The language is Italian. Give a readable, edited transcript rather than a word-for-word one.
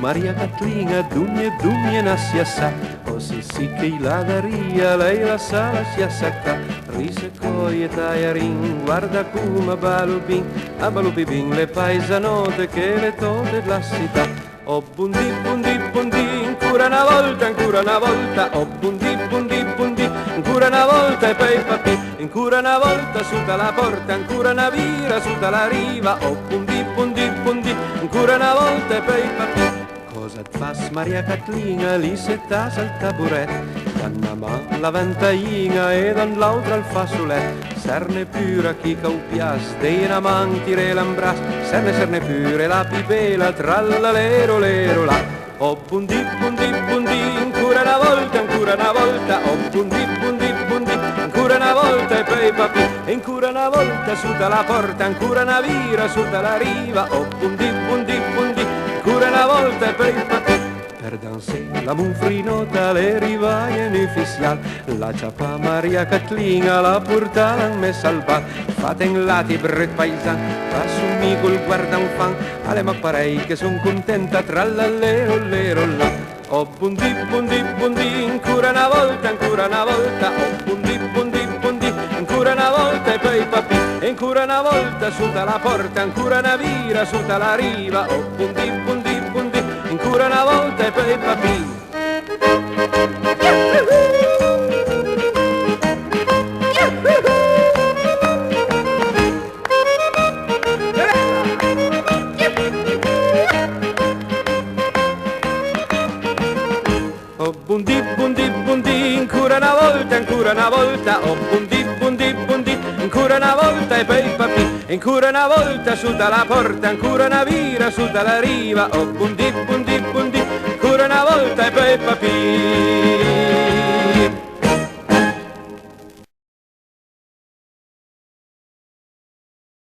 Maria Catlina, dugne nassi assà, o sì che la daria, lei la sala si assacca, rise coie taiarin, guarda come balubin, a balubibin le paesanote che le tote della città. Oh bundi, ancora una volta, oh bundi, ancora una volta e poi papi, ancora una volta su dalla porta, ancora una vira su dalla riva, oh bundi, ancora una volta e poi papi. Cosa fas Maria Catlina, lì settas al taburet, una mano la ventaina e dall'altra al fasulet, serne pure chi caupias, dei una man tire l'ambras, serne pure la pipela, trallalero lero là. Oh bundi, ancora una volta, oh bundi, ancora una volta e poi papi, e ancora una volta su dalla porta, ancora una vira su dalla riva, oh bundi, ancora una volta e poi papi. Per danser la munfrinota le rivaie ufficial, la ciappa Maria Catlina la portala messa al bar, fate in lati bret paisan, assumi col guardanfan, alle ma parei che son contenta tra l'allero lero là. Oh bundi, ancora una volta, oh bundi, ancora una volta e poi papi, e ancora una volta su dalla porta, ancora una vira su dalla riva, oh bundi, ancora una volta e poi papi. Oh bundi, ancora una volta, oh bundi, ancora una volta e poi papi, ancora una volta su dalla porta, ancora una vira su dalla riva, oh bundi, ancora una volta e poi papi.